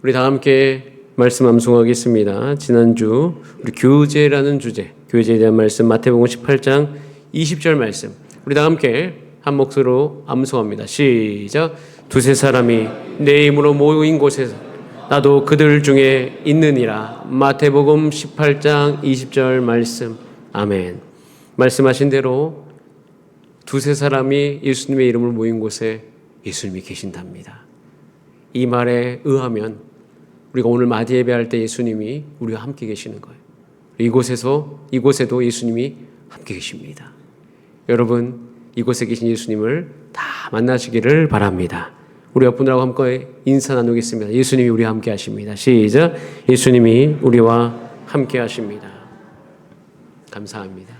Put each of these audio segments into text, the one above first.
우리 다 함께 말씀 암송하겠습니다. 지난주 우리 교제라는 주제, 교제에 대한 말씀 마태복음 18장 20절 말씀, 우리 다 함께 한 목소리로 암송합니다. 시작. 두세 사람이 내 이름으로 모인 곳에서 나도 그들 중에 있느니라. 마태복음 18장 20절 말씀. 아멘. 말씀하신 대로 두세 사람이 예수님의 이름을 모인 곳에 예수님이 계신답니다. 이 말에 의하면 우리가 오늘 마디 예배할 때 예수님이 우리와 함께 계시는 거예요. 이곳에도 예수님이 함께 계십니다. 여러분, 이곳에 계신 예수님을 다 만나시기를 바랍니다. 우리 옆분들하고 함께 인사 나누겠습니다. 예수님이 우리와 함께 하십니다. 시작. 예수님이 우리와 함께 하십니다. 감사합니다.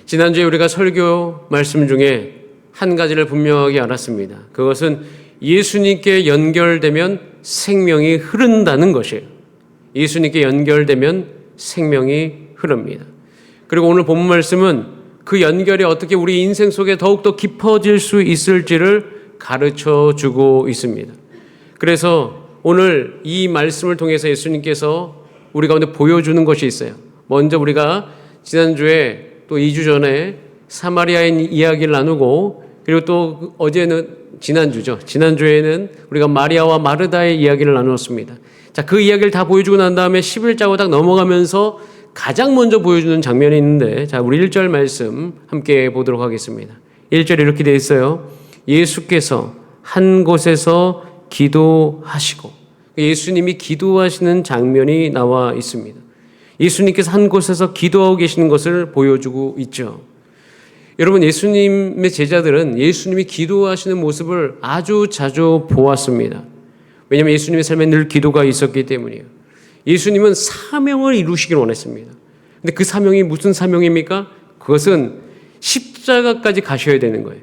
지난주에 우리가 설교 말씀 중에 한 가지를 분명하게 알았습니다. 그것은 예수님께 연결되면 생명이 흐른다는 것이에요. 예수님께 연결되면 생명이 흐릅니다. 그리고 오늘 본문 말씀은 그 연결이 어떻게 우리 인생 속에 더욱더 깊어질 수 있을지를 가르쳐 주고 있습니다. 그래서 오늘 이 말씀을 통해서 예수님께서 우리 가운데 보여주는 것이 있어요. 먼저 우리가 지난주에 또 2주 전에 사마리아인 이야기를 나누고, 그리고 또 어제는 지난주에는 우리가 마리아와 마르다의 이야기를 나누었습니다. 자, 그 이야기를 다 보여주고 난 다음에 11자고 딱 넘어가면서 가장 먼저 보여주는 장면이 있는데, 자, 우리 1절 말씀 함께 보도록 하겠습니다. 1절에 이렇게 되어 있어요. 예수께서 한 곳에서 기도하시고, 예수님이 기도하시는 장면이 나와 있습니다. 예수님께서 한 곳에서 기도하고 계시는 것을 보여주고 있죠. 여러분, 예수님의 제자들은 예수님이 기도하시는 모습을 아주 자주 보았습니다. 왜냐하면 예수님의 삶에 늘 기도가 있었기 때문이에요. 예수님은 사명을 이루시길 원했습니다. 근데 그 사명이 무슨 사명입니까? 그것은 십자가까지 가셔야 되는 거예요.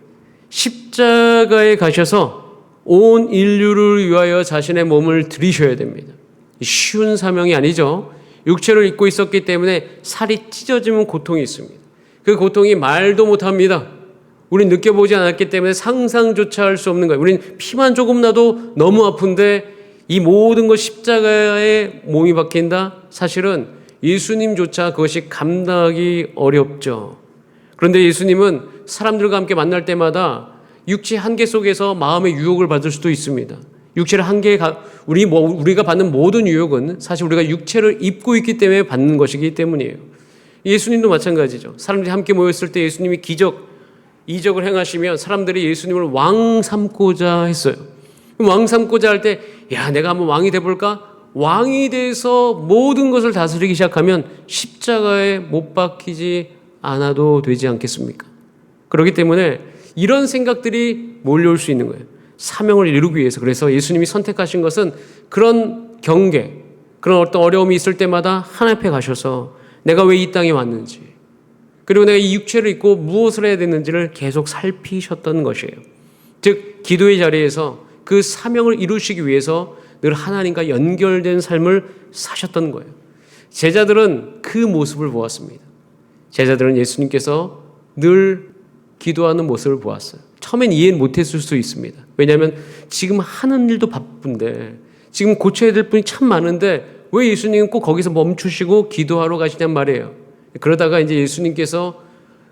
십자가에 가셔서 온 인류를 위하여 자신의 몸을 드리셔야 됩니다. 쉬운 사명이 아니죠. 육체를 입고 있었기 때문에 살이 찢어지면 고통이 있습니다. 그 고통이 말도 못합니다. 우린 느껴보지 않았기 때문에 상상조차 할 수 없는 거예요. 우린 피만 조금 나도 너무 아픈데 이 모든 것 십자가에 몸이 박힌다? 사실은 예수님조차 그것이 감당하기 어렵죠. 그런데 예수님은 사람들과 함께 만날 때마다 육체 한계 속에서 마음의 유혹을 받을 수도 있습니다. 육체를 우리가 받는 모든 유혹은 사실 우리가 육체를 입고 있기 때문에 받는 것이기 때문이에요. 예수님도 마찬가지죠. 사람들이 함께 모였을 때 예수님이 이적을 행하시면 사람들이 예수님을 왕 삼고자 했어요. 왕 삼고자 할 때, 내가 한번 왕이 돼볼까? 왕이 돼서 모든 것을 다스리기 시작하면 십자가에 못 박히지 않아도 되지 않겠습니까? 그렇기 때문에 이런 생각들이 몰려올 수 있는 거예요. 사명을 이루기 위해서. 그래서 예수님이 선택하신 것은 그런 경계, 그런 어떤 어려움이 있을 때마다 하나님 앞에 가셔서 내가 왜 이 땅에 왔는지, 그리고 내가 이 육체를 입고 무엇을 해야 되는지를 계속 살피셨던 것이에요. 즉, 기도의 자리에서 그 사명을 이루시기 위해서 늘 하나님과 연결된 삶을 사셨던 거예요. 제자들은 그 모습을 보았습니다. 제자들은 예수님께서 늘 기도하는 모습을 보았어요. 처음엔 이해 못했을 수 있습니다. 왜냐하면 지금 하는 일도 바쁜데, 지금 고쳐야 될 분이 참 많은데 왜 예수님은 꼭 거기서 멈추시고 기도하러 가시냔 말이에요. 그러다가 이제 예수님께서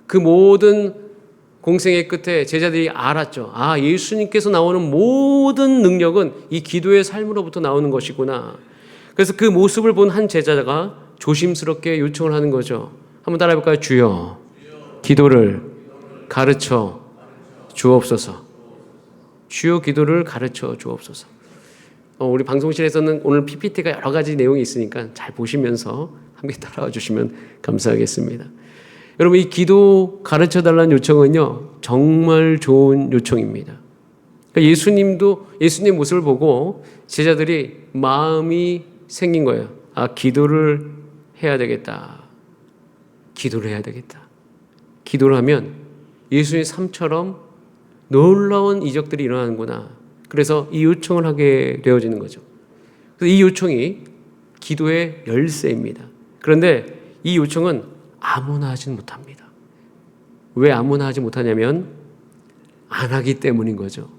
그 모든 공생의 끝에 제자들이 알았죠. 예수님께서 나오는 모든 능력은 이 기도의 삶으로부터 나오는 것이구나. 그래서 그 모습을 본 한 제자가 조심스럽게 요청을 하는 거죠. 한번 따라해볼까요? 주여, 기도를 가르쳐 주옵소서. 주여, 기도를 가르쳐 주옵소서. 우리 방송실에서는 오늘 PPT가 여러 가지 내용이 있으니까 잘 보시면서 함께 따라와 주시면 감사하겠습니다. 여러분, 이 기도 가르쳐달라는 요청은요, 정말 좋은 요청입니다. 그러니까 예수님 모습을 보고 제자들이 마음이 생긴 거예요. 기도를 해야 되겠다. 기도를 해야 되겠다. 기도를 하면 예수님의 삶처럼 놀라운 이적들이 일어나는구나. 그래서 이 요청을 하게 되어지는 거죠. 그래서 이 요청이 기도의 열쇠입니다. 그런데 이 요청은 아무나 하지는 못합니다. 왜 아무나 하지 못하냐면 안 하기 때문인 거죠.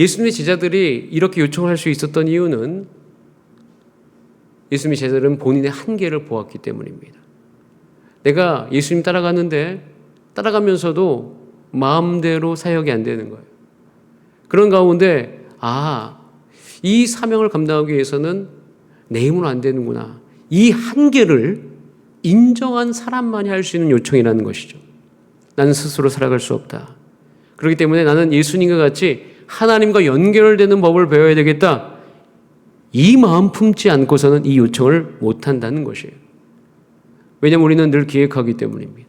예수님의 제자들이 이렇게 요청할 수 있었던 이유는 예수님의 제자들은 본인의 한계를 보았기 때문입니다. 내가 예수님 따라가는데 따라가면서도 마음대로 사역이 안 되는 거예요. 그런 가운데 이 사명을 감당하기 위해서는 내 힘으로 안 되는구나. 이 한계를 인정한 사람만이 할 수 있는 요청이라는 것이죠. 나는 스스로 살아갈 수 없다. 그렇기 때문에 나는 예수님과 같이 하나님과 연결되는 법을 배워야 되겠다. 이 마음 품지 않고서는 이 요청을 못한다는 것이에요. 왜냐하면 우리는 늘 계획하기 때문입니다.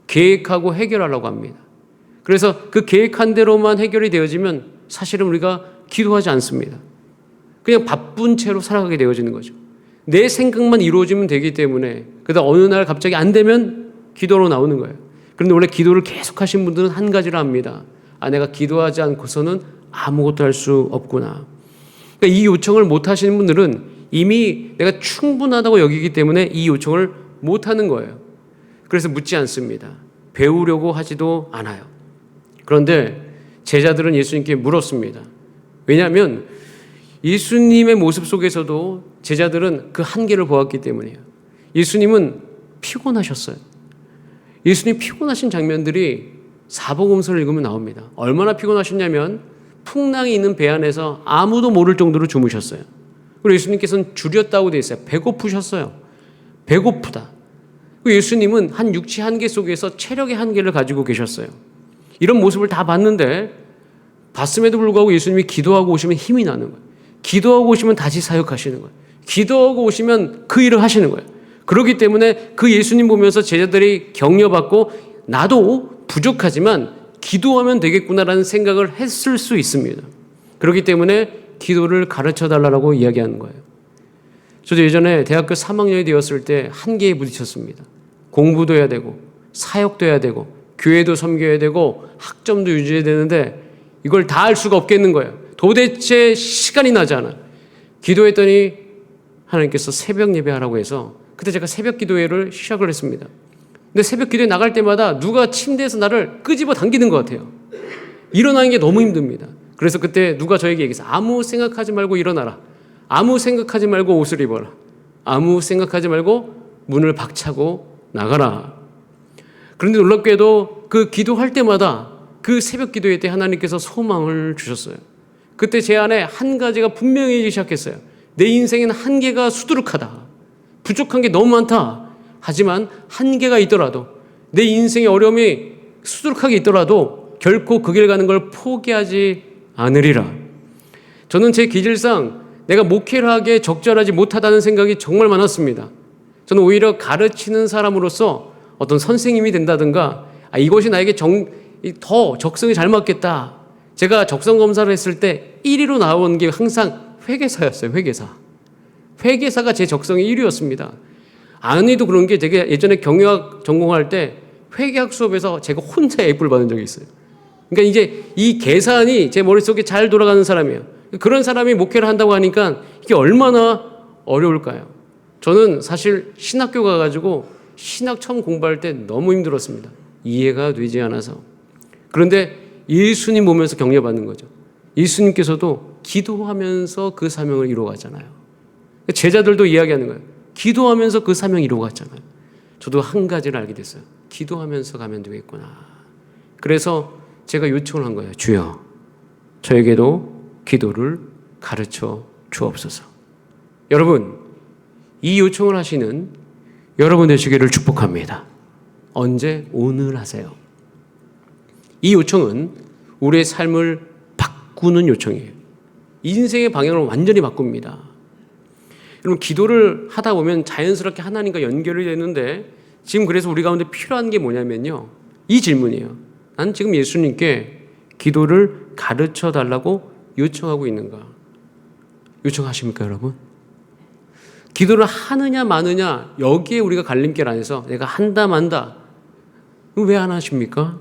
계획하고 해결하려고 합니다. 그래서 그 계획한 대로만 해결이 되어지면 사실은 우리가 기도하지 않습니다. 그냥 바쁜 채로 살아가게 되어지는 거죠. 내 생각만 이루어지면 되기 때문에 그러다 어느 날 갑자기 안 되면 기도로 나오는 거예요. 그런데 원래 기도를 계속 하신 분들은 한 가지를 합니다. 내가 기도하지 않고서는 아무것도 할 수 없구나. 그러니까 이 요청을 못 하시는 분들은 이미 내가 충분하다고 여기기 때문에 이 요청을 못 하는 거예요. 그래서 묻지 않습니다. 배우려고 하지도 않아요. 그런데 제자들은 예수님께 물었습니다. 왜냐하면 예수님의 모습 속에서도 제자들은 그 한계를 보았기 때문이에요. 예수님은 피곤하셨어요. 예수님 피곤하신 장면들이 사복음서를 읽으면 나옵니다. 얼마나 피곤하셨냐면 풍랑이 있는 배 안에서 아무도 모를 정도로 주무셨어요. 그리고 예수님께서는 줄였다고 되어 있어요. 배고프셨어요. 배고프다. 그리고 예수님은 한 육체 한계 속에서 체력의 한계를 가지고 계셨어요. 이런 모습을 다 봤는데 봤음에도 불구하고 예수님이 기도하고 오시면 힘이 나는 거예요. 기도하고 오시면 다시 사역하시는 거예요. 기도하고 오시면 그 일을 하시는 거예요. 그렇기 때문에 그 예수님 보면서 제자들이 격려받고 나도 부족하지만 기도하면 되겠구나라는 생각을 했을 수 있습니다. 그렇기 때문에 기도를 가르쳐달라고 이야기하는 거예요. 저도 예전에 대학교 3학년이 되었을 때 한계에 부딪혔습니다. 공부도 해야 되고 사역도 해야 되고 교회도 섬겨야 되고 학점도 유지해야 되는데 이걸 다 할 수가 없겠는 거예요. 도대체 시간이 나지 않아. 기도했더니 하나님께서 새벽 예배하라고 해서 그때 제가 새벽 기도회를 시작을 했습니다. 근데 새벽 기도에 나갈 때마다 누가 침대에서 나를 끄집어 당기는 것 같아요. 일어나는 게 너무 힘듭니다. 그래서 그때 누가 저에게 얘기했어요. 아무 생각하지 말고 일어나라. 아무 생각하지 말고 옷을 입어라. 아무 생각하지 말고 문을 박차고 나가라. 그런데 놀랍게도 그 기도할 때마다 그 새벽 기도회 때 하나님께서 소망을 주셨어요. 그때 제 안에 한 가지가 분명해지기 시작했어요. 내 인생에는 한계가 수두룩하다. 부족한 게 너무 많다. 하지만 한계가 있더라도 내 인생의 어려움이 수두룩하게 있더라도 결코 그 길 가는 걸 포기하지 않으리라. 저는 제 기질상 내가 목회를 하기에 적절하지 못하다는 생각이 정말 많았습니다. 저는 오히려 가르치는 사람으로서 어떤 선생님이 된다든가 이것이 나에게 더 적성이 잘 맞겠다. 제가 적성 검사를 했을 때 1위로 나온 게 항상 회계사였어요. 회계사가 제 적성이 1위였습니다. 아니도 그런 게 제가 예전에 경영학 전공할 때 회계학 수업에서 제가 혼자 A뿔 받은 적이 있어요. 그러니까 이제 이 계산이 제 머릿속에 잘 돌아가는 사람이에요. 그런 사람이 목회를 한다고 하니까 이게 얼마나 어려울까요? 저는 사실 신학교 가가지고 신학 처음 공부할 때 너무 힘들었습니다. 이해가 되지 않아서. 그런데 예수님 보면서 격려받는 거죠. 예수님께서도 기도하면서 그 사명을 이루어가잖아요. 제자들도 이야기하는 거예요. 기도하면서 그 사명 이루어갔잖아요. 저도 한 가지를 알게 됐어요. 기도하면서 가면 되겠구나. 그래서 제가 요청을 한 거예요. 주여, 저에게도 기도를 가르쳐 주옵소서. 여러분, 이 요청을 하시는 여러분 되시기를 축복합니다. 언제? 오늘 하세요. 이 요청은 우리의 삶을 바꾸는 요청이에요. 인생의 방향을 완전히 바꿉니다. 여러분, 기도를 하다 보면 자연스럽게 하나님과 연결이 되는데 지금 그래서 우리 가운데 필요한 게 뭐냐면요. 이 질문이에요. 난 지금 예수님께 기도를 가르쳐 달라고 요청하고 있는가? 요청하십니까, 여러분? 기도를 하느냐 마느냐 여기에 우리가 갈림길 안에서 내가 한다 만다 왜 안 하십니까?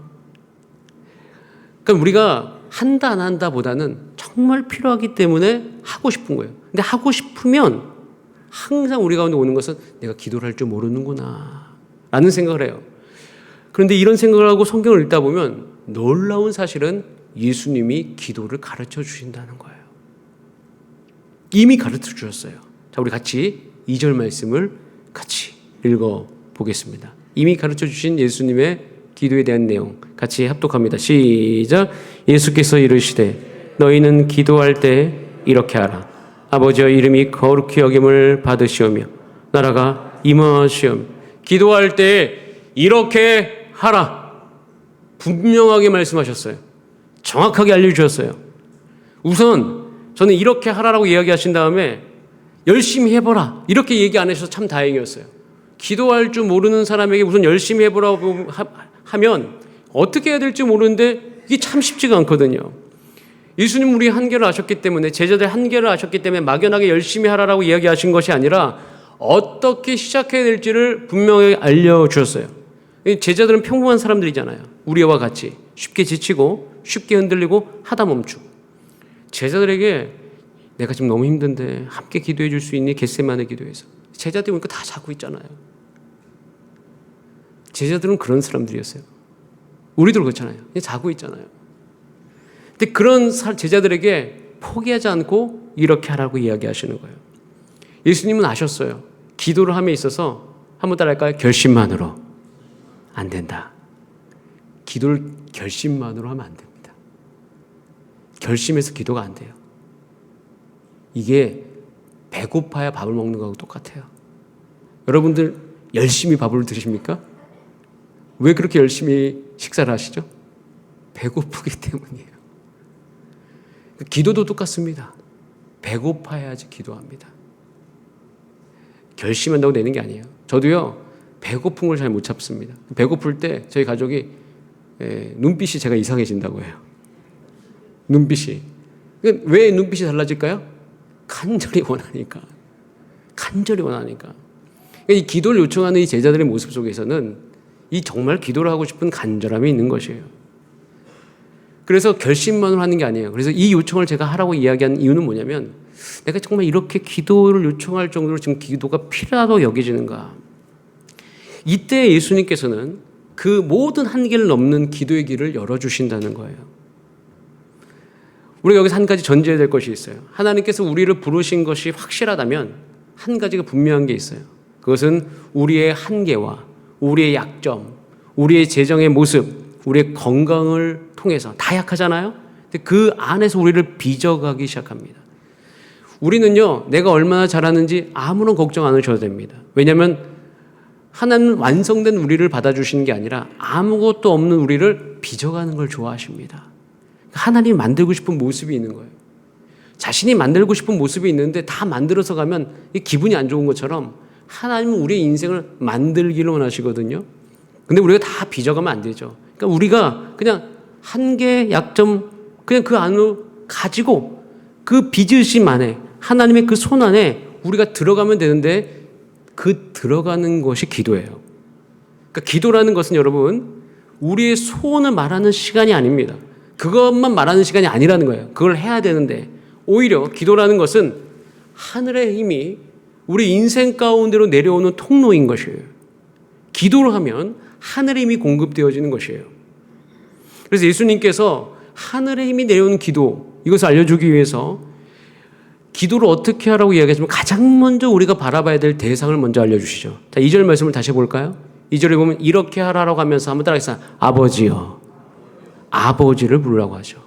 그러니까 우리가 한다 안 한다 보다는 정말 필요하기 때문에 하고 싶은 거예요. 근데 하고 싶으면 항상 우리 가운데 오는 것은 내가 기도를 할 줄 모르는구나 라는 생각을 해요. 그런데 이런 생각을 하고 성경을 읽다 보면 놀라운 사실은 예수님이 기도를 가르쳐 주신다는 거예요. 이미 가르쳐 주셨어요. 자, 우리 같이 2절 말씀을 같이 읽어 보겠습니다. 이미 가르쳐 주신 예수님의 기도에 대한 내용 같이 합독합니다. 시작. 예수께서 이르시되 너희는 기도할 때 이렇게 하라. 아버지여 이름이 거룩히 여김을 받으시오며 나라가 임하시오며. 기도할 때 이렇게 하라. 분명하게 말씀하셨어요. 정확하게 알려주셨어요. 우선 저는 이렇게 하라라고 이야기하신 다음에 열심히 해보라 이렇게 얘기 안 하셔서 참 다행이었어요. 기도할 줄 모르는 사람에게 우선 열심히 해보라고 하면 어떻게 해야 될지 모르는데 이게 참 쉽지가 않거든요. 예수님 우리 한계를 아셨기 때문에, 제자들 한계를 아셨기 때문에 막연하게 열심히 하라라고 이야기하신 것이 아니라 어떻게 시작해야 될지를 분명히 알려주셨어요. 제자들은 평범한 사람들이잖아요. 우리와 같이 쉽게 지치고 쉽게 흔들리고 하다 멈추고. 제자들에게 내가 지금 너무 힘든데 함께 기도해 줄 수 있니? 겟세마네 기도에서. 제자들이 보니까 다 자고 있잖아요. 제자들은 그런 사람들이었어요. 우리도 그렇잖아요. 그냥 자고 있잖아요. 근데 그런 제자들에게 포기하지 않고 이렇게 하라고 이야기하시는 거예요. 예수님은 아셨어요. 기도를 함에 있어서 한번 따라할까요? 결심만으로 안 된다. 기도를 결심만으로 하면 안 됩니다. 결심해서 기도가 안 돼요. 이게 배고파야 밥을 먹는 거하고 똑같아요. 여러분들 열심히 밥을 드십니까? 왜 그렇게 열심히 식사를 하시죠? 배고프기 때문이에요. 기도도 똑같습니다. 배고파야지 기도합니다. 결심한다고 되는 게 아니에요. 저도요, 배고픈 걸 잘 못 참습니다. 배고플 때 저희 가족이 눈빛이 제가 이상해진다고 해요. 눈빛이. 왜 눈빛이 달라질까요? 간절히 원하니까. 간절히 원하니까. 이 기도를 요청하는 이 제자들의 모습 속에서는 이 정말 기도를 하고 싶은 간절함이 있는 것이에요. 그래서 결심만으로 하는 게 아니에요. 그래서 이 요청을 제가 하라고 이야기한 이유는 뭐냐면, 내가 정말 이렇게 기도를 요청할 정도로 지금 기도가 필요하다고 여겨지는가. 이때 예수님께서는 그 모든 한계를 넘는 기도의 길을 열어주신다는 거예요. 우리가 여기서 한 가지 전제해야 될 것이 있어요. 하나님께서 우리를 부르신 것이 확실하다면 한 가지가 분명한 게 있어요. 그것은 우리의 한계와 우리의 약점, 우리의 재정의 모습, 우리의 건강을 통해서 다 약하잖아요. 근데 그 안에서 우리를 빚어가기 시작합니다. 우리는요, 내가 얼마나 잘하는지 아무런 걱정 안 하셔도 됩니다. 왜냐하면 하나님은 완성된 우리를 받아주시는 게 아니라 아무것도 없는 우리를 빚어가는 걸 좋아하십니다. 하나님이 만들고 싶은 모습이 있는 거예요. 자신이 만들고 싶은 모습이 있는데 다 만들어서 가면 기분이 안 좋은 것처럼 하나님은 우리의 인생을 만들기를 원하시거든요. 근데 우리가 다 빚어가면 안 되죠. 그러니까 우리가 그냥 한계, 약점, 그냥 그 안으로 가지고 그 빚으심 안에, 하나님의 그 손 안에 우리가 들어가면 되는데, 그 들어가는 것이 기도예요. 그러니까 기도라는 것은 여러분, 우리의 소원을 말하는 시간이 아닙니다. 그것만 말하는 시간이 아니라는 거예요. 그걸 해야 되는데, 오히려 기도라는 것은 하늘의 힘이 우리 인생 가운데로 내려오는 통로인 것이에요. 기도를 하면 하늘의 힘이 공급되어지는 것이에요. 그래서 예수님께서 하늘의 힘이 내려오는 기도, 이것을 알려주기 위해서 기도를 어떻게 하라고 이야기하시면 가장 먼저 우리가 바라봐야 될 대상을 먼저 알려주시죠. 자, 2절 말씀을 다시 볼까요? 2절에 보면 이렇게 하라고 하면서 한번 따라해서 아버지요. 아버지를 부르라고 하죠.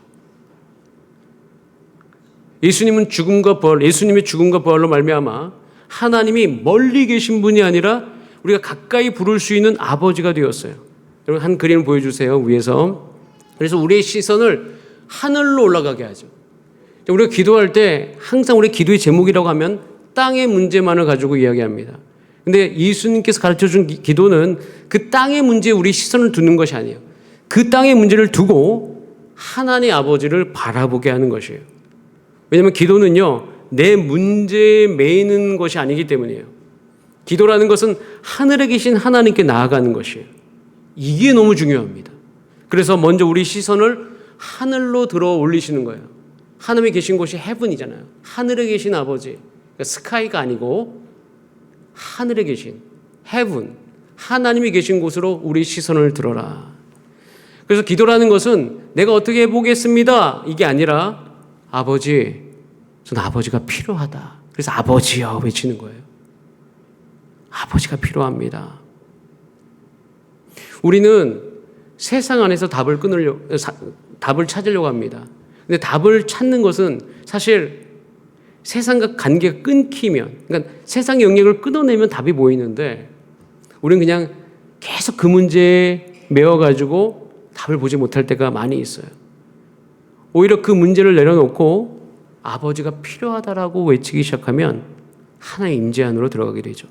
예수님은 죽음과 부활, 예수님의 죽음과 부활로 말미암아 하나님이 멀리 계신 분이 아니라 우리가 가까이 부를 수 있는 아버지가 되었어요. 여러분 한 그림을 보여주세요. 위에서. 그래서 우리의 시선을 하늘로 올라가게 하죠. 우리가 기도할 때 항상 우리 기도의 제목이라고 하면 땅의 문제만을 가지고 이야기합니다. 근데 예수님께서 가르쳐준 기도는 그 땅의 문제에 우리 시선을 두는 것이 아니에요. 그 땅의 문제를 두고 하나님의 아버지를 바라보게 하는 것이에요. 왜냐하면 기도는요, 내 문제에 매이는 것이 아니기 때문이에요. 기도라는 것은 하늘에 계신 하나님께 나아가는 것이에요. 이게 너무 중요합니다. 그래서 먼저 우리 시선을 하늘로 들어 올리시는 거예요. 하늘에 계신 곳이 헤븐이잖아요. 하늘에 계신 아버지. 그러니까 스카이가 아니고 하늘에 계신 헤븐. 하나님이 계신 곳으로 우리 시선을 들어라. 그래서 기도라는 것은 내가 어떻게 해보겠습니다 이게 아니라 아버지, 전 아버지가 필요하다. 그래서 아버지여 외치는 거예요. 아버지가 필요합니다. 우리는 세상 안에서 답을 찾으려고 합니다. 근데 답을 찾는 것은 사실 세상과 관계가 끊기면, 그러니까 세상의 영역을 끊어내면 답이 보이는데 우리는 그냥 계속 그 문제에 매여가지고 답을 보지 못할 때가 많이 있어요. 오히려 그 문제를 내려놓고 아버지가 필요하다라고 외치기 시작하면 하나의 임재 안으로 들어가게 되죠.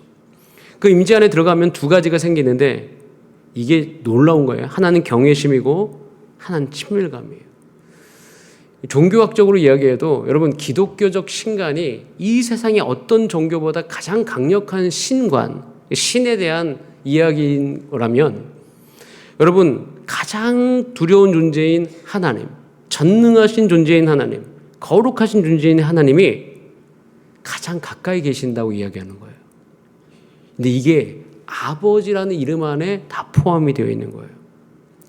그 임재 안에 들어가면 두 가지가 생기는데 이게 놀라운 거예요. 하나는 경외심이고 하나는 친밀감이에요. 종교학적으로 이야기해도 여러분 기독교적 신간이 이 세상의 어떤 종교보다 가장 강력한 신관, 신에 대한 이야기라면 여러분 가장 두려운 존재인 하나님, 전능하신 존재인 하나님, 거룩하신 존재인 하나님이 가장 가까이 계신다고 이야기하는 거예요. 근데 이게 아버지라는 이름 안에 다 포함이 되어 있는 거예요.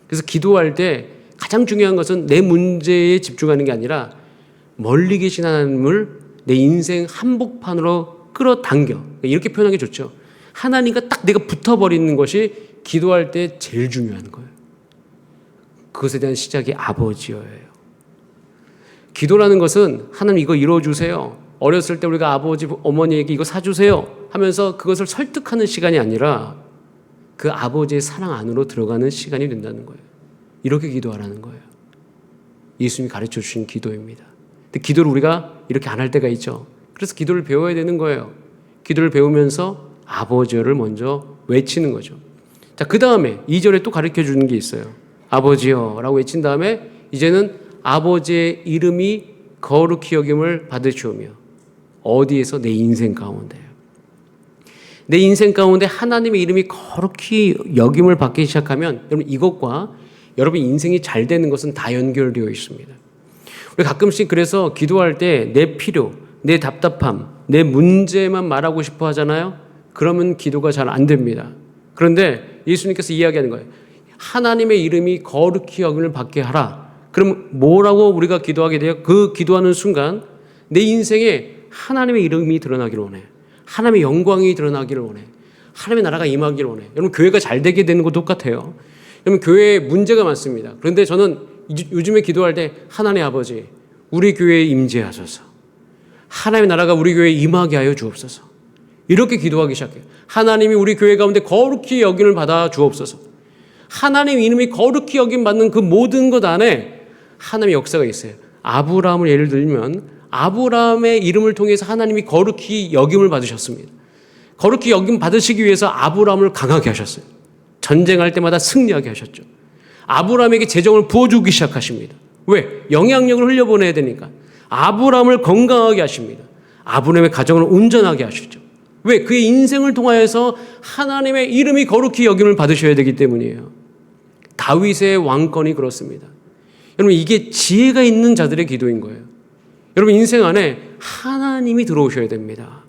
그래서 기도할 때 가장 중요한 것은 내 문제에 집중하는 게 아니라 멀리 계신 하나님을 내 인생 한복판으로 끌어당겨. 이렇게 표현하기 좋죠. 하나님과 딱 내가 붙어버리는 것이 기도할 때 제일 중요한 거예요. 그것에 대한 시작이 아버지여예요. 기도라는 것은 하나님 이거 이루어주세요. 어렸을 때 우리가 아버지, 어머니에게 이거 사주세요 하면서 그것을 설득하는 시간이 아니라 그 아버지의 사랑 안으로 들어가는 시간이 된다는 거예요. 이렇게 기도하라는 거예요. 예수님이 가르쳐 주신 기도입니다. 근데 기도를 우리가 이렇게 안 할 때가 있죠. 그래서 기도를 배워야 되는 거예요. 기도를 배우면서 아버지를 먼저 외치는 거죠. 자, 그 다음에 2절에 또 가르쳐 주는 게 있어요. 아버지여 라고 외친 다음에 이제는 아버지의 이름이 거룩히 여김을 받으시오며 어디에서? 내 인생 가운데요. 내 인생 가운데 하나님의 이름이 거룩히 여김을 받기 시작하면 여러분 이것과 여러분 인생이 잘 되는 것은 다 연결되어 있습니다. 우리 가끔씩 그래서 기도할 때 내 필요, 내 답답함, 내 문제만 말하고 싶어 하잖아요. 그러면 기도가 잘 안 됩니다. 그런데 예수님께서 이야기하는 거예요. 하나님의 이름이 거룩히 여김을 받게 하라. 그럼 뭐라고 우리가 기도하게 돼요? 그 기도하는 순간 내 인생에 하나님의 이름이 드러나기를 원해. 하나님의 영광이 드러나기를 원해. 하나님의 나라가 임하기를 원해. 여러분 교회가 잘 되게 되는 것도 똑같아요. 여러분 교회에 문제가 많습니다. 그런데 저는 요즘에 기도할 때 하나님 아버지 우리 교회에 임재하소서. 하나님의 나라가 우리 교회에 임하게 하여 주옵소서. 이렇게 기도하기 시작해요. 하나님이 우리 교회 가운데 거룩히 여김을 받아 주옵소서. 하나님 이름이 거룩히 여김 받는 그 모든 것 안에 하나님의 역사가 있어요. 아브라함을 예를 들면 아브라함의 이름을 통해서 하나님이 거룩히 여김을 받으셨습니다. 거룩히 여김 받으시기 위해서 아브라함을 강하게 하셨어요. 전쟁할 때마다 승리하게 하셨죠. 아브라함에게 재정을 부어주기 시작하십니다. 왜? 영향력을 흘려보내야 되니까. 아브라함을 건강하게 하십니다. 아브라함의 가정을 온전하게 하시죠. 왜? 그의 인생을 통하여서 하나님의 이름이 거룩히 여김을 받으셔야 되기 때문이에요. 다윗의 왕권이 그렇습니다. 여러분 이게 지혜가 있는 자들의 기도인 거예요. 여러분 인생 안에 하나님이 들어오셔야 됩니다.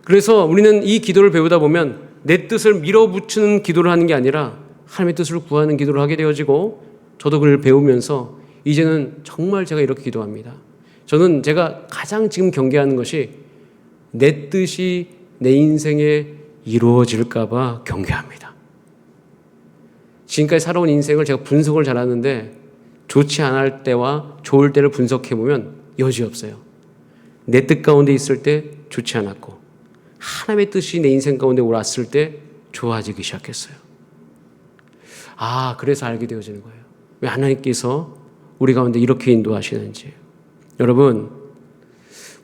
그래서 우리는 이 기도를 배우다 보면 내 뜻을 밀어붙이는 기도를 하는 게 아니라 하나님의 뜻을 구하는 기도를 하게 되어지고 저도 그걸 배우면서 이제는 정말 제가 이렇게 기도합니다. 저는 제가 가장 지금 경계하는 것이 내 뜻이 내 인생에 이루어질까 봐 경계합니다. 지금까지 살아온 인생을 제가 분석을 잘하는데 좋지 않을 때와 좋을 때를 분석해보면 여지없어요. 내 뜻 가운데 있을 때 좋지 않았고 하나님의 뜻이 내 인생 가운데 올랐을 때 좋아지기 시작했어요. 아, 그래서 알게 되어지는 거예요. 왜 하나님께서 우리 가운데 이렇게 인도하시는지. 여러분,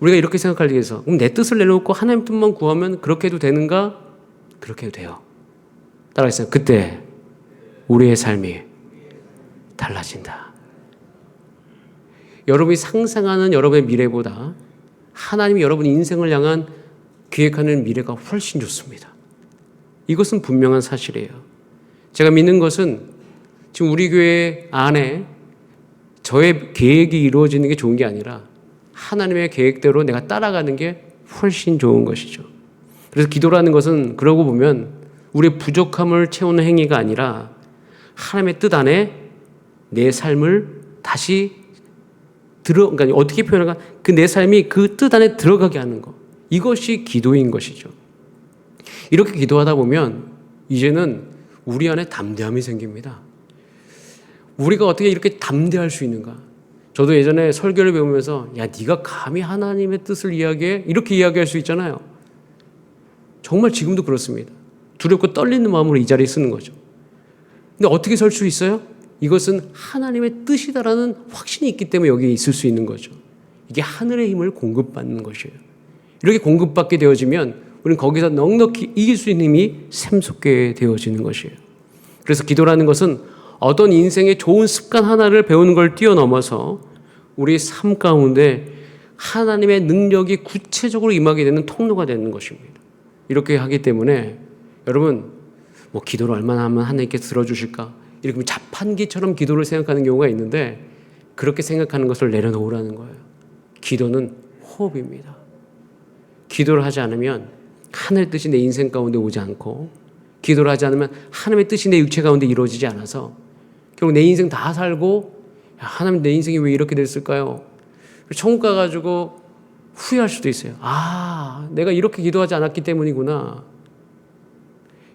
우리가 이렇게 생각하기 위해서 그럼 내 뜻을 내려놓고 하나님 뜻만 구하면 그렇게 해도 되는가? 그렇게 해도 돼요. 따라하세요. 그때 우리의 삶이 달라진다. 여러분이 상상하는 여러분의 미래보다 하나님이 여러분 인생을 향한 계획하는 미래가 훨씬 좋습니다. 이것은 분명한 사실이에요. 제가 믿는 것은 지금 우리 교회 안에 저의 계획이 이루어지는 게 좋은 게 아니라 하나님의 계획대로 내가 따라가는 게 훨씬 좋은 것이죠. 그래서 기도라는 것은 그러고 보면 우리의 부족함을 채우는 행위가 아니라 하나님의 뜻 안에 내 삶을 다시 그러니까 어떻게 표현할까? 그 내 삶이 그 뜻 안에 들어가게 하는 것. 이것이 기도인 것이죠. 이렇게 기도하다 보면 이제는 우리 안에 담대함이 생깁니다. 우리가 어떻게 이렇게 담대할 수 있는가? 저도 예전에 설교를 배우면서 야, 네가 감히 하나님의 뜻을 이야기해? 이렇게 이야기할 수 있잖아요. 정말 지금도 그렇습니다. 두렵고 떨리는 마음으로 이 자리에 쓰는 거죠. 근데 어떻게 설 수 있어요? 이것은 하나님의 뜻이다라는 확신이 있기 때문에 여기에 있을 수 있는 거죠. 이게 하늘의 힘을 공급받는 것이에요. 이렇게 공급받게 되어지면 우리는 거기서 넉넉히 이길 수 있는 힘이 샘솟게 되어지는 것이에요. 그래서 기도라는 것은 어떤 인생의 좋은 습관 하나를 배우는 걸 뛰어넘어서 우리 삶 가운데 하나님의 능력이 구체적으로 임하게 되는 통로가 되는 것입니다. 이렇게 하기 때문에 여러분 뭐 기도를 얼마나 하면 하나님께 들어주실까? 이렇게 자판기처럼 기도를 생각하는 경우가 있는데 그렇게 생각하는 것을 내려놓으라는 거예요. 기도는 호흡입니다. 기도를 하지 않으면 하늘의 뜻이 내 인생 가운데 오지 않고 기도를 하지 않으면 하나님의 뜻이 내 육체 가운데 이루어지지 않아서 결국 내 인생 다 살고 야, 하나님 내 인생이 왜 이렇게 됐을까요? 천국 가가지고 후회할 수도 있어요. 아, 내가 이렇게 기도하지 않았기 때문이구나.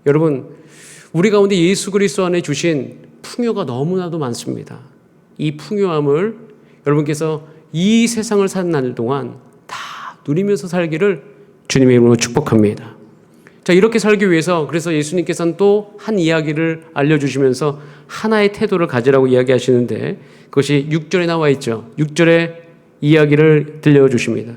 여러분 우리 가운데 예수 그리스도 안에 주신 풍요가 너무나도 많습니다. 이 풍요함을 여러분께서 이 세상을 사는 날 동안 다 누리면서 살기를 주님의 이름으로 축복합니다. 자, 이렇게 살기 위해서 그래서 예수님께서는 또 한 이야기를 알려주시면서 하나의 태도를 가지라고 이야기하시는데 그것이 6절에 나와 있죠. 6절에 이야기를 들려주십니다.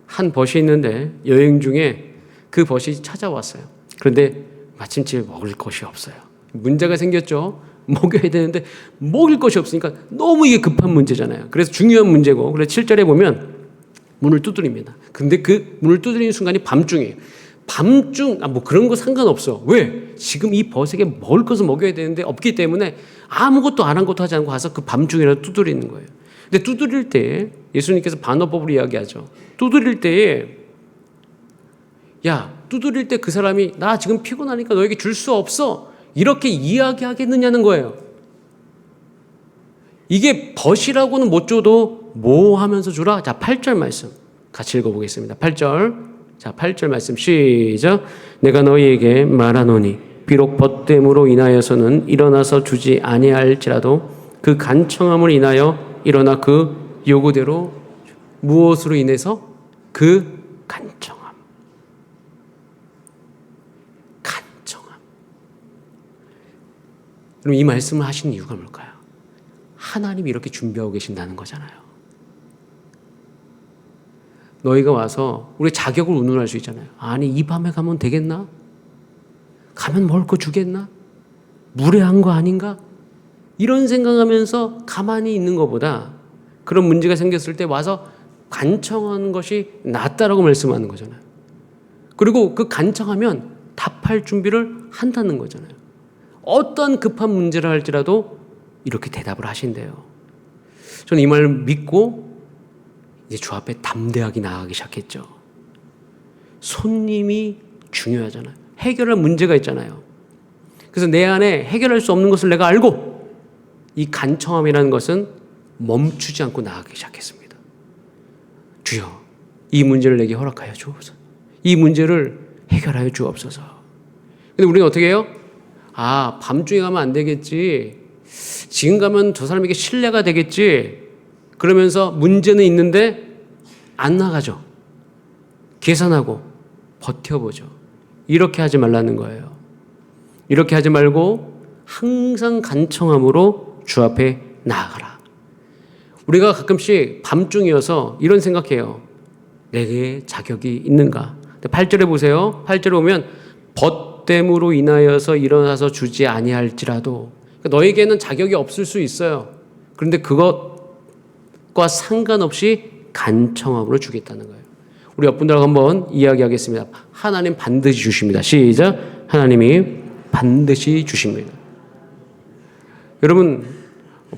한 벗이 있는데 여행 중에 그 벗이 찾아왔어요. 그런데 마침 집에 먹을 것이 없어요. 문제가 생겼죠. 먹여야 되는데 먹을 것이 없으니까 너무 이게 급한 문제잖아요. 그래서 중요한 문제고 그래서 7절에 보면 문을 두드립니다. 근데 그 문을 두드리는 순간이 밤중이에요. 밤중 뭐 그런 거 상관없어. 왜? 지금 이 벗에게 먹을 것을 먹여야 되는데 없기 때문에 아무것도 안 한 것도 하지 않고 가서 그 밤중이라도 두드리는 거예요. 근데 두드릴 때 예수님께서 반어법으로 이야기하죠. 두드릴 때에 야, 두드릴 때 그 사람이 나 지금 피곤하니까 너에게 줄 수 없어. 이렇게 이야기하겠느냐는 거예요. 이게 벗이라고는 못 줘도 뭐 하면서 주라? 자, 8절 말씀 같이 읽어보겠습니다. 8절. 자, 8절 말씀 시작. 내가 너희에게 말하노니 비록 벗됨으로 인하여서는 일어나서 주지 아니할지라도 그 간청함을 인하여 일어나 그 요구대로 무엇으로 인해서? 그 간청함. 그럼 이 말씀을 하신 이유가 뭘까요? 하나님이 이렇게 준비하고 계신다는 거잖아요. 너희가 와서 우리 자격을 운운할 수 있잖아요. 아니 이 밤에 가면 되겠나? 가면 먹을 거 주겠나? 무례한 거 아닌가? 이런 생각하면서 가만히 있는 것보다 그런 문제가 생겼을 때 와서 간청하는 것이 낫다라고 말씀하는 거잖아요. 그리고 그 간청하면 답할 준비를 한다는 거잖아요. 어떤 급한 문제를 할지라도 이렇게 대답을 하신대요. 저는 이 말을 믿고 이제 주 앞에 담대하게 나아가기 시작했죠. 손님이 중요하잖아요. 해결할 문제가 있잖아요. 그래서 내 안에 해결할 수 없는 것을 내가 알고 이 간청함이라는 것은 멈추지 않고 나아가기 시작했습니다. 주여, 이 문제를 내게 허락하여 주옵소서. 이 문제를 해결하여 주옵소서. 근데 우리는 어떻게 해요? 아, 밤중에 가면 안 되겠지. 지금 가면 저 사람에게 신뢰가 되겠지. 그러면서 문제는 있는데 안 나가죠. 계산하고 버텨보죠. 이렇게 하지 말라는 거예요. 이렇게 하지 말고 항상 간청함으로 주 앞에 나아가라. 우리가 가끔씩 밤중이어서 이런 생각해요. 내게 자격이 있는가? 8절에 보세요. 8절에 보면 벗됨으로 인하여서 일어나서 주지 아니할지라도, 너에게는 자격이 없을 수 있어요. 그런데 그것과 상관없이 간청함으로 주겠다는 거예요. 우리 옆분들하고 한번 이야기하겠습니다. 하나님 반드시 주십니다. 시작. 하나님이 반드시 주십니다. 여러분,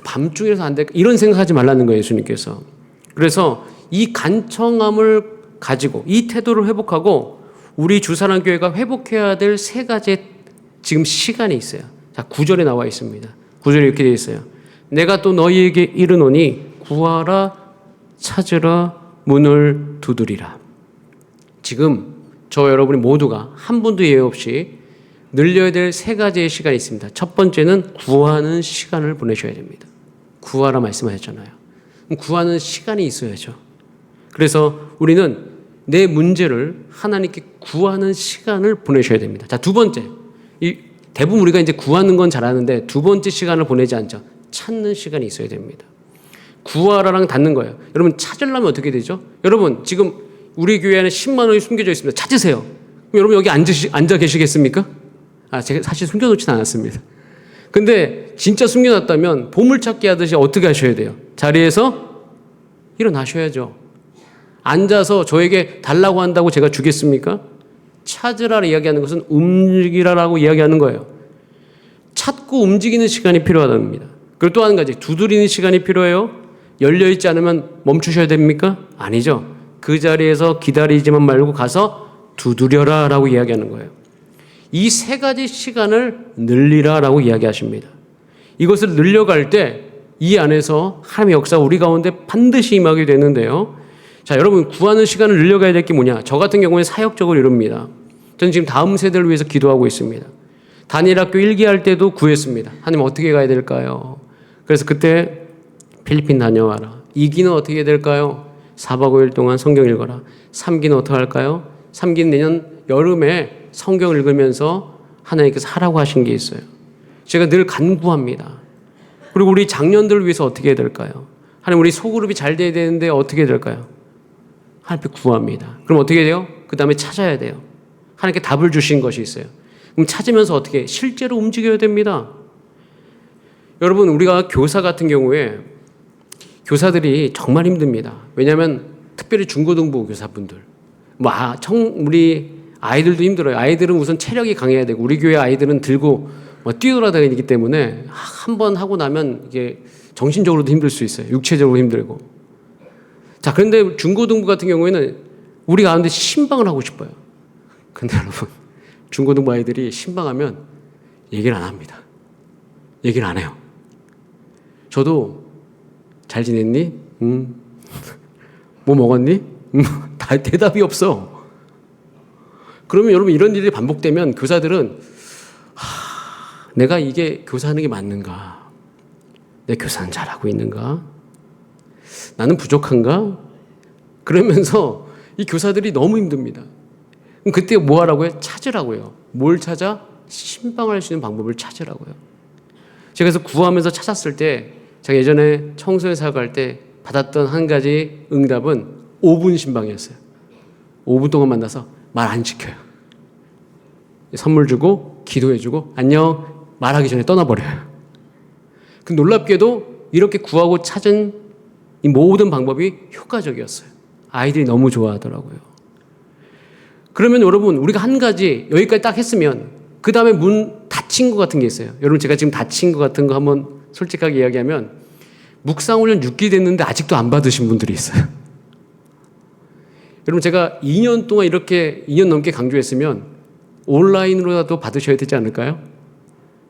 밤중이라서 안 될까? 이런 생각하지 말라는 거예요, 예수님께서. 그래서 이 간청함을 가지고 이 태도를 회복하고 우리 주사랑교회가 회복해야 될 세 가지 지금 시간이 있어요. 자, 9절에 나와 있습니다. 9절에 이렇게 되어 있어요. 내가 또 너희에게 이르노니 구하라, 찾으라, 문을 두드리라. 지금 저 여러분이 모두가 한 분도 예외 없이 늘려야 될 세 가지의 시간이 있습니다. 첫 번째는 구하는 시간을 보내셔야 됩니다. 구하라 말씀하셨잖아요. 구하는 시간이 있어야죠. 그래서 우리는 내 문제를 하나님께 구하는 시간을 보내셔야 됩니다. 자, 두 번째. 대부분 우리가 이제 구하는 건 잘하는데 두 번째 시간을 보내지 않죠. 찾는 시간이 있어야 됩니다. 구하라랑 닫는 거예요. 여러분 찾으려면 어떻게 되죠? 여러분 지금 우리 교회에는 10만 원이 숨겨져 있습니다. 찾으세요. 그럼 여러분 여기 앉아 계시겠습니까? 제가 사실 숨겨놓지는 않았습니다. 근데 진짜 숨겨놨다면 보물찾기 하듯이 어떻게 하셔야 돼요? 자리에서 일어나셔야죠. 앉아서 저에게 달라고 한다고 제가 주겠습니까? 찾으라 이야기하는 것은 움직이라라고 이야기하는 거예요. 찾고 움직이는 시간이 필요하답니다. 그리고 또 한 가지, 두드리는 시간이 필요해요. 열려있지 않으면 멈추셔야 됩니까? 아니죠. 그 자리에서 기다리지만 말고 가서 두드려라 라고 이야기하는 거예요. 이 세 가지 시간을 늘리라 라고 이야기하십니다. 이것을 늘려갈 때 이 안에서 하나님의 역사가 우리 가운데 반드시 임하게 되는데요. 자, 여러분 구하는 시간을 늘려가야 될 게 뭐냐? 저 같은 경우에 사역적으로 이룹니다. 저는 지금 다음 세대를 위해서 기도하고 있습니다. 단일학교 1기 할 때도 구했습니다. 하나님 어떻게 가야 될까요? 그래서 그때 필리핀 다녀와라. 2기는 어떻게 해야 될까요? 4박 5일 동안 성경 읽어라. 3기는 어떻게 할까요? 3기는 내년 여름에 성경 읽으면서 하나님께서 하라고 하신 게 있어요. 제가 늘 간구합니다. 그리고 우리 장년들을 위해서 어떻게 해야 될까요? 하나님 우리 소그룹이 잘 돼야 되는데 어떻게 해야 될까요? 하나님께 구합니다. 그럼 어떻게 돼요? 그 다음에 찾아야 돼요. 하나님께 답을 주신 것이 있어요. 그럼 찾으면서 어떻게 실제로 움직여야 됩니다. 여러분 우리가 교사 같은 경우에 교사들이 정말 힘듭니다. 왜냐하면 특별히 중고등부 교사분들 우리 아이들도 힘들어요. 아이들은 우선 체력이 강해야 되고 우리 교회 아이들은 들고 뛰어돌아다니기 때문에 한 번 하고 나면 이게 정신적으로도 힘들 수 있어요. 육체적으로 힘들고. 자, 그런데 중고등부 같은 경우에는 우리 가운데 신방을 하고 싶어요. 근데 여러분 중고등부 아이들이 신방하면 얘기를 안 합니다. 얘기를 안 해요. 저도 잘 지냈니? 뭐 먹었니? 다 대답이 없어. 그러면 여러분 이런 일이 반복되면 교사들은 내가 이게 교사하는 게 맞는가? 내 교사는 잘하고 있는가? 나는 부족한가? 그러면서 이 교사들이 너무 힘듭니다. 그럼 그때 뭐 하라고요? 찾으라고요. 뭘 찾아? 신방할 수 있는 방법을 찾으라고요. 제가 그래서 구하면서 찾았을 때 제가 예전에 청소년 사역할 때 받았던 한 가지 응답은 5분 신방이었어요. 5분 동안 만나서 말 안 시켜요. 선물 주고 기도해주고 안녕 말하기 전에 떠나버려요. 그 놀랍게도 이렇게 구하고 찾은 이 모든 방법이 효과적이었어요. 아이들이 너무 좋아하더라고요. 그러면 여러분 우리가 한 가지 여기까지 딱 했으면 그 다음에 문 닫힌 것 같은 게 있어요. 여러분 제가 지금 닫힌 것 같은 거 한번 솔직하게 이야기하면 묵상훈련 6기 됐는데 아직도 안 받으신 분들이 있어요. 여러분 제가 2년 동안 이렇게 2년 넘게 강조했으면 온라인으로라도 받으셔야 되지 않을까요?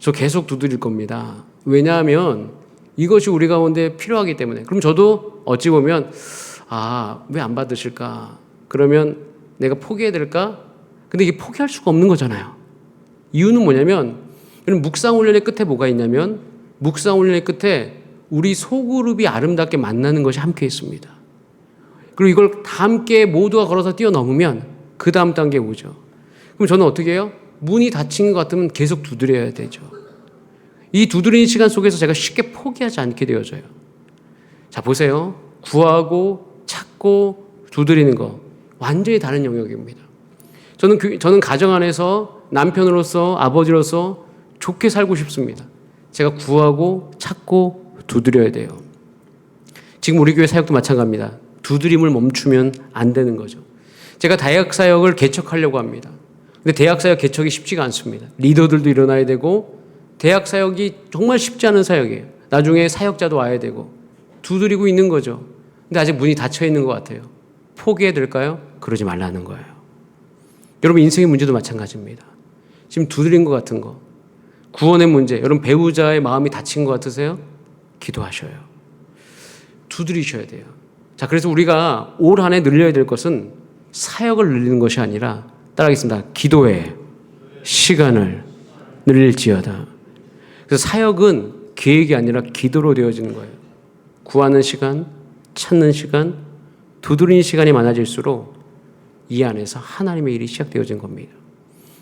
저 계속 두드릴 겁니다. 왜냐하면 이것이 우리 가운데 필요하기 때문에. 그럼 저도 어찌 보면 왜 안 받으실까? 그러면 내가 포기해야 될까? 근데 이게 포기할 수가 없는 거잖아요. 이유는 뭐냐면 묵상훈련의 끝에 뭐가 있냐면 묵상훈련의 끝에 우리 소그룹이 아름답게 만나는 것이 함께 있습니다. 그리고 이걸 다 함께 모두가 걸어서 뛰어넘으면 그 다음 단계에 오죠. 그럼 저는 어떻게 해요? 문이 닫힌 것 같으면 계속 두드려야 되죠. 이 두드리는 시간 속에서 제가 쉽게 포기하지 않게 되어져요. 자, 보세요. 구하고 찾고 두드리는 거 완전히 다른 영역입니다. 저는 가정 안에서 남편으로서 아버지로서 좋게 살고 싶습니다. 제가 구하고 찾고 두드려야 돼요. 지금 우리 교회 사역도 마찬가지입니다. 두드림을 멈추면 안 되는 거죠. 제가 대학 사역을 개척하려고 합니다. 근데 대학 사역 개척이 쉽지가 않습니다. 리더들도 일어나야 되고 대학 사역이 정말 쉽지 않은 사역이에요. 나중에 사역자도 와야 되고 두드리고 있는 거죠. 근데 아직 문이 닫혀 있는 것 같아요. 포기해야 될까요? 그러지 말라는 거예요. 여러분 인생의 문제도 마찬가지입니다. 지금 두드린 것 같은 거. 구원의 문제. 여러분 배우자의 마음이 닫힌 것 같으세요? 기도하셔요. 두드리셔야 돼요. 자, 그래서 우리가 올 한 해 늘려야 될 것은 사역을 늘리는 것이 아니라 따라하겠습니다. 기도의 시간을 늘릴지어다. 그래서 사역은 계획이 아니라 기도로 되어지는 거예요. 구하는 시간, 찾는 시간, 두드리는 시간이 많아질수록 이 안에서 하나님의 일이 시작되어진 겁니다.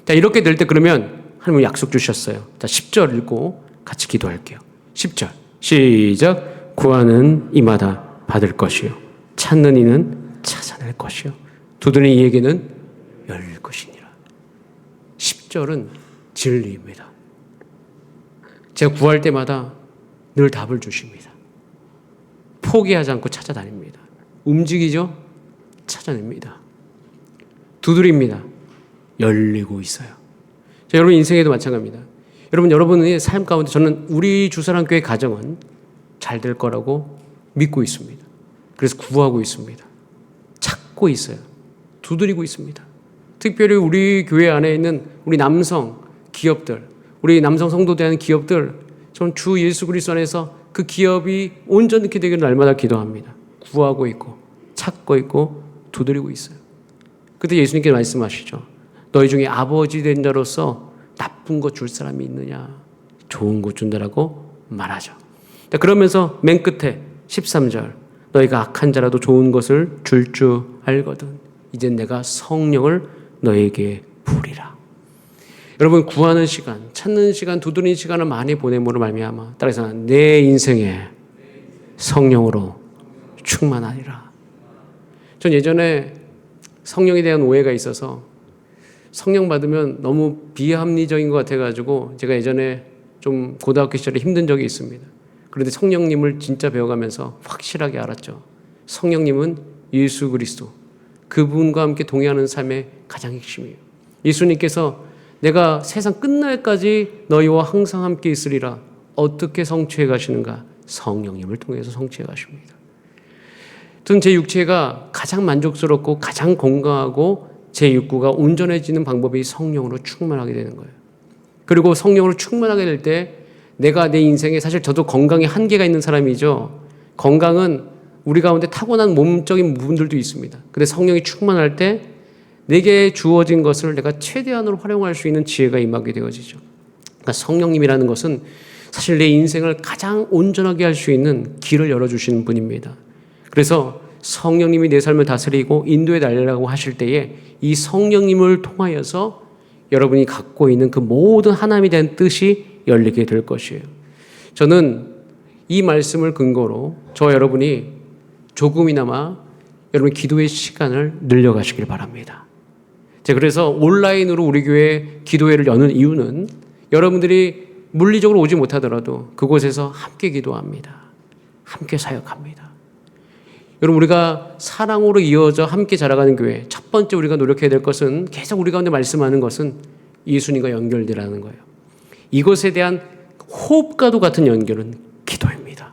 자, 이렇게 될 때 그러면 하나님은 약속 주셨어요. 자, 10절 읽고 같이 기도할게요. 10절 시작. 구하는 이마다 받을 것이요 찾는 이는 찾아낼 것이요 두드리는 이에게는 열릴 것이니라. 10절은 진리입니다. 제가 구할 때마다 늘 답을 주십니다. 포기하지 않고 찾아다닙니다. 움직이죠? 찾아냅니다. 두드립니다. 열리고 있어요. 자, 여러분 인생에도 마찬가지입니다. 여러분의 삶 가운데 저는 우리 주사랑교회 가정은 잘 될 거라고 믿고 있습니다. 그래서 구하고 있습니다. 찾고 있어요. 두드리고 있습니다. 특별히 우리 교회 안에 있는 우리 남성 기업들, 우리 남성 성도에 대한 기업들, 저는 주 예수 그리스도 안에서 그 기업이 온전히 되기를 날마다 기도합니다. 구하고 있고 찾고 있고 두드리고 있어요. 그때 예수님께서 말씀하시죠. 너희 중에 아버지 된 자로서 나쁜 것 줄 사람이 있느냐? 좋은 것 준다라고 말하죠. 그러면서 맨 끝에 13절 너희가 악한 자라도 좋은 것을 줄 줄 알거든 이제 내가 성령을 너에게 부으리라. 여러분 구하는 시간, 찾는 시간, 두드리는 시간을 많이 보냄으로 말미암아 따라서 내 인생에 성령으로 충만하리라. 전 예전에 성령에 대한 오해가 있어서 성령 받으면 너무 비합리적인 것 같아가지고 제가 예전에 좀 고등학교 시절에 힘든 적이 있습니다. 그런데 성령님을 진짜 배워가면서 확실하게 알았죠. 성령님은 예수 그리스도, 그분과 함께 동행하는 삶의 가장 핵심이에요. 예수님께서 내가 세상 끝날까지 너희와 항상 함께 있으리라. 어떻게 성취해 가시는가? 성령님을 통해서 성취해 가십니다. 저는 제 육체가 가장 만족스럽고 가장 건강하고 제 육구가 온전해지는 방법이 성령으로 충만하게 되는 거예요. 그리고 성령으로 충만하게 될 때 내가 내 인생에 사실 저도 건강에 한계가 있는 사람이죠. 건강은 우리 가운데 타고난 몸적인 부분들도 있습니다. 근데 성령이 충만할 때 내게 주어진 것을 내가 최대한으로 활용할 수 있는 지혜가 임하게 되어지죠. 그러니까 성령님이라는 것은 사실 내 인생을 가장 온전하게 할 수 있는 길을 열어주시는 분입니다. 그래서 성령님이 내 삶을 다스리고 인도해 달라고 하실 때에 이 성령님을 통하여서 여러분이 갖고 있는 그 모든 하나님에 대한 뜻이 열리게 될 것이에요. 저는 이 말씀을 근거로 저와 여러분이 조금이나마 여러분 기도의 시간을 늘려가시길 바랍니다. 제가 그래서 온라인으로 우리 교회 기도회를 여는 이유는 여러분들이 물리적으로 오지 못하더라도 그곳에서 함께 기도합니다. 함께 사역합니다. 여러분 우리가 사랑으로 이어져 함께 자라가는 교회 첫 번째 우리가 노력해야 될 것은 계속 우리 가운데 말씀하는 것은 예수님과 연결되라는 거예요. 이것에 대한 호흡과도 같은 연결은 기도입니다.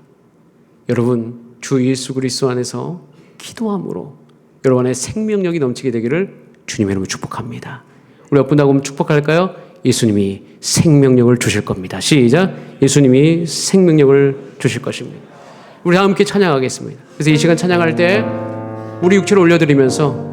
여러분 주 예수 그리스도 안에서 기도함으로 여러분 안에 생명력이 넘치게 되기를 주님의 이름으로 축복합니다. 우리 엎분다고 축복할까요? 예수님이 생명력을 주실 겁니다. 시작. 예수님이 생명력을 주실 것입니다. 우리 함께 찬양하겠습니다. 그래서 이 시간 찬양할 때 우리 육체를 올려드리면서